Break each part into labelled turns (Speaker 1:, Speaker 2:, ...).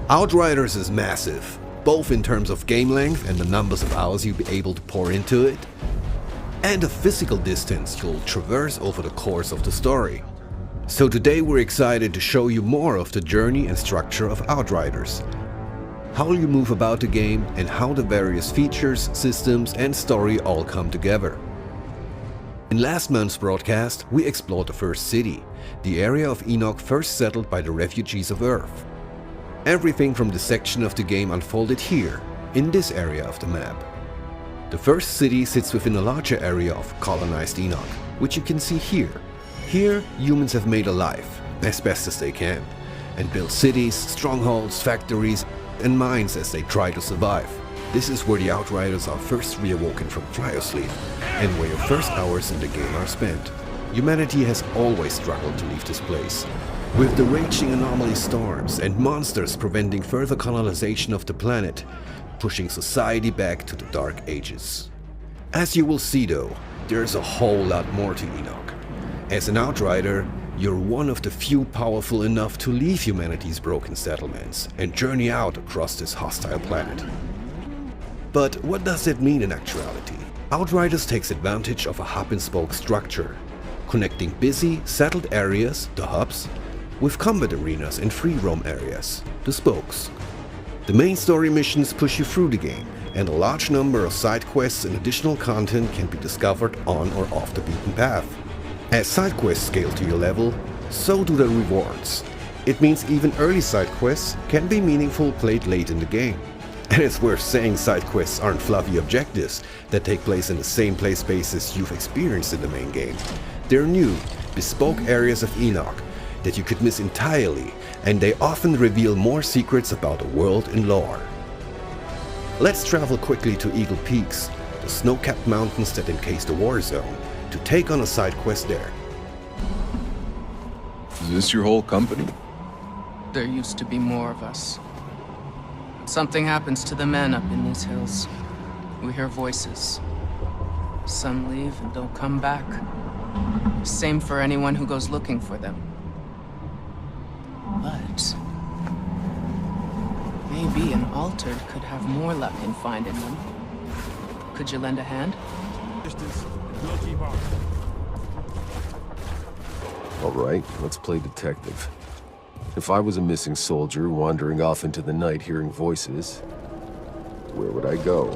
Speaker 1: Outriders is massive, both in terms of game length and the numbers of hours you'll be able to pour into it, and the physical distance you'll traverse over the course of the story. So today we're excited to show you more of the journey and structure of Outriders, how you move about the game and how the various features, systems and story all come together. In last month's broadcast, we explored the first city, the area of Enoch first settled by the refugees of Earth. Everything from this section of the game unfolded here, in this area of the map. The first city sits within a larger area of colonized Enoch, which you can see here. Here, humans have made a life, as best as they can, and built cities, strongholds, factories, and mines as they try to survive. This is where the Outriders are first reawoken from cryosleep, and where your first hours in the game are spent. Humanity has always struggled to leave this place, with the raging anomaly storms and monsters preventing further colonization of the planet, pushing society back to the Dark Ages. As you will see though, there's a whole lot more to Enoch. As an Outrider, you're one of the few powerful enough to leave humanity's broken settlements and journey out across this hostile planet. But what does that mean in actuality? Outriders takes advantage of a hub-and-spoke structure, connecting busy, settled areas, the hubs, with combat arenas and free roam areas, the spokes. The main story missions push you through the game, and a large number of side quests and additional content can be discovered on or off the beaten path. As side quests scale to your level, so do the rewards. It means even early side quests can be meaningful played late in the game. And it's worth saying side quests aren't fluffy objectives that take place in the same play spaces you've experienced in the main game. They're new, bespoke areas of Enoch that you could miss entirely, and they often reveal more secrets about the world and lore. Let's travel quickly to Eagle Peaks, the snow-capped mountains that encase the war zone, to take on a side quest there.
Speaker 2: Is this your whole company?
Speaker 3: There used to be more of us. Something happens to the men up in these hills. We hear voices. Some leave and don't come back. Same for anyone who goes looking for them. But maybe an altered could have more luck in finding them. Could you lend a hand?
Speaker 2: All right, let's play detective. If I was a missing soldier wandering off into the night hearing voices, where would I go?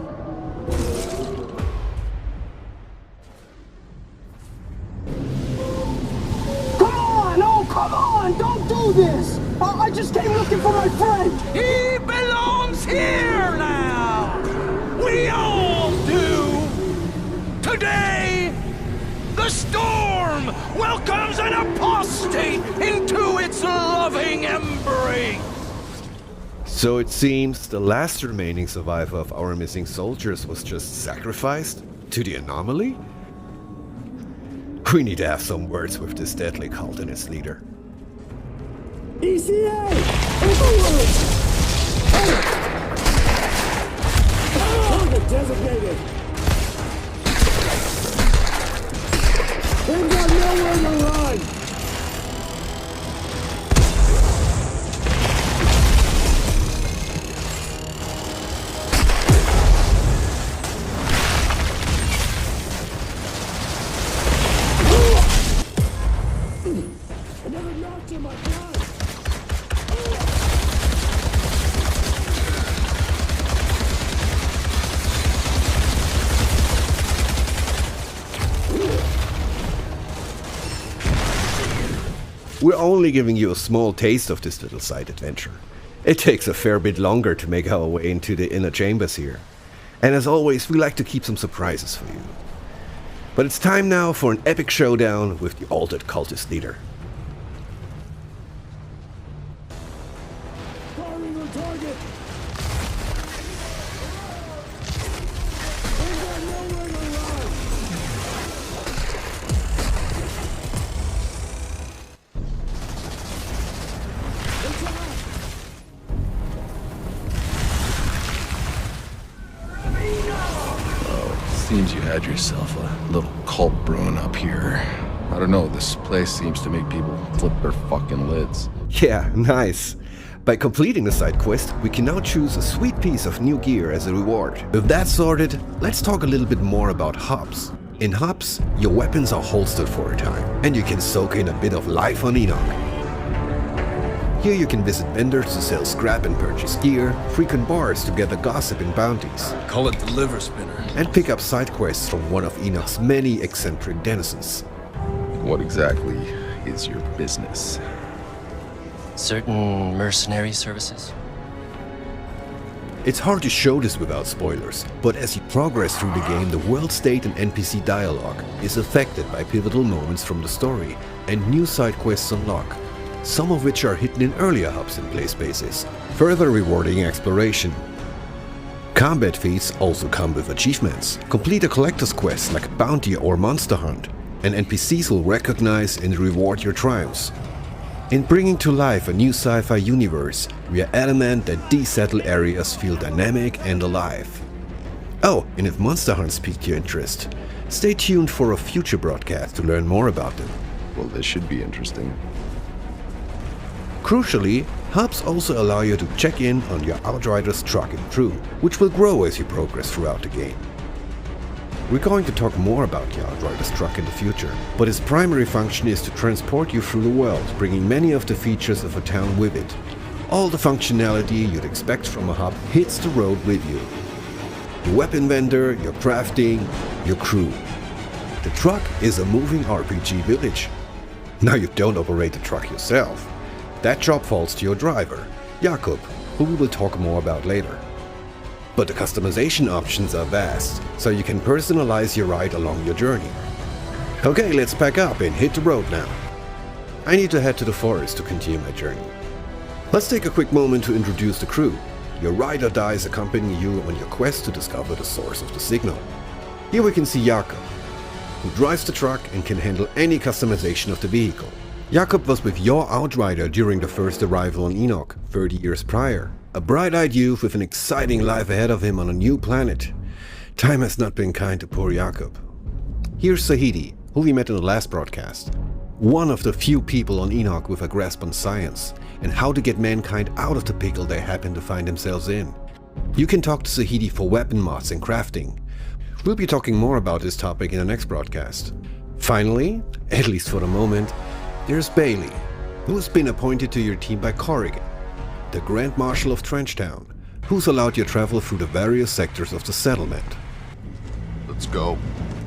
Speaker 4: Come on! Oh, come on! Don't do this! I just came looking for my friend!
Speaker 5: He belongs here now! We all do! Today, the storm welcomes an apostate into its loving embrace!
Speaker 1: So it seems the last remaining survivor of our missing soldiers was just sacrificed to the anomaly? We need to have some words with this deadly cult and its leader.
Speaker 4: ECA! Overload! Target designated! They've got nowhere to run! Another notch in my blood!
Speaker 1: We're only giving you a small taste of this little side adventure. It takes a fair bit longer to make our way into the inner chambers here. And as always, we like to keep some surprises for you. But it's time now for an epic showdown with the altered cultist leader.
Speaker 4: Firing on target! They've got nowhere to run!
Speaker 2: Seems you had yourself a little cult brewing up here.
Speaker 6: I don't know, this place seems to make people flip their fucking lids.
Speaker 1: Yeah, nice. By completing the side quest, we can now choose a sweet piece of new gear as a reward. With that sorted, let's talk a little bit more about hubs. In hubs, your weapons are holstered for a time, and you can soak in a bit of life on Enoch. Here you can visit vendors to sell scrap and purchase gear, frequent bars to gather gossip and bounties,
Speaker 7: Call it the liver spinner.
Speaker 1: and pick up side quests from one of Enoch's many eccentric denizens.
Speaker 2: What exactly is your business?
Speaker 8: Certain mercenary services?
Speaker 1: It's hard to show this without spoilers, but as you progress through the game, the world state and NPC dialogue is affected by pivotal moments from the story, and new side quests unlock, some of which are hidden in earlier hubs and play spaces, further rewarding exploration. Combat feats also come with achievements. Complete a collector's quest like a bounty or monster hunt, and NPCs will recognize and reward your triumphs. In bringing to life a new sci-fi universe, we are adamant that these settled areas feel dynamic and alive. Oh, and if monster hunts piqued your interest, stay tuned for a future broadcast to learn more about them.
Speaker 2: Well, this should be interesting.
Speaker 1: Crucially, hubs also allow you to check in on your Outrider's truck and crew, which will grow as you progress throughout the game. We're going to talk more about the Outrider's truck in the future, but its primary function is to transport you through the world, bringing many of the features of a town with it. All the functionality you'd expect from a hub hits the road with you. Your weapon vendor, your crafting, your crew. The truck is a moving RPG village. Now you don't operate the truck yourself. That job falls to your driver, Jakob, who we will talk more about later. But the customization options are vast, so you can personalize your ride along your journey. Okay, let's pack up and hit the road now. I need to head to the forest to continue my journey. Let's take a quick moment to introduce the crew. Your ride or dies accompanying you on your quest to discover the source of the signal. Here we can see Jakob, who drives the truck and can handle any customization of the vehicle. Jakob was with your Outrider during the first arrival on Enoch, 30 years prior. A bright-eyed youth with an exciting life ahead of him on a new planet. Time has not been kind to poor Jakob. Here's Sahidi, who we met in the last broadcast. One of the few people on Enoch with a grasp on science and how to get mankind out of the pickle they happen to find themselves in. You can talk to Sahidi for weapon mods and crafting. We'll be talking more about this topic in the next broadcast. Finally, at least for the moment, there's Bailey, who has been appointed to your team by Corrigan, the Grand Marshal of Trenchtown, who's allowed your travel through the various sectors of the settlement.
Speaker 2: Let's go.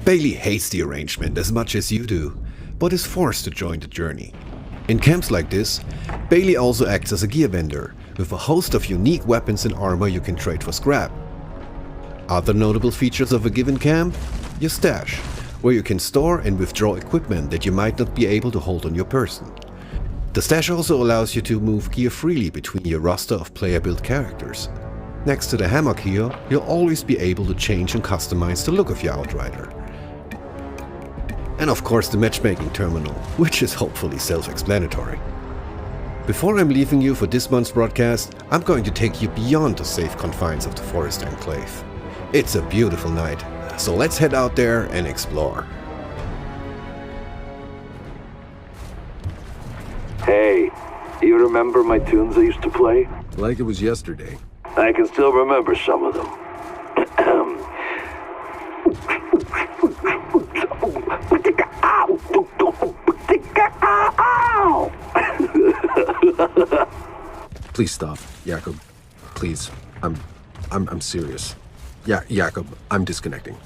Speaker 1: Bailey hates the arrangement as much as you do, but is forced to join the journey. In camps like this, Bailey also acts as a gear vendor, with a host of unique weapons and armor you can trade for scrap. Other notable features of a given camp? Your stash, where you can store and withdraw equipment that you might not be able to hold on your person. The stash also allows you to move gear freely between your roster of player-built characters. Next to the hammock here, you'll always be able to change and customize the look of your Outrider. And of course the matchmaking terminal, which is hopefully self-explanatory. Before I'm leaving you for this month's broadcast, I'm going to take you beyond the safe confines of the Forest Enclave. It's a beautiful night, so let's head out there and explore.
Speaker 9: Hey, you remember my tunes I used to play?
Speaker 2: Like it was yesterday.
Speaker 9: I can still remember some of them.
Speaker 2: Please stop, Jakob. Please. I'm serious. Yeah, Jakob, I'm disconnecting.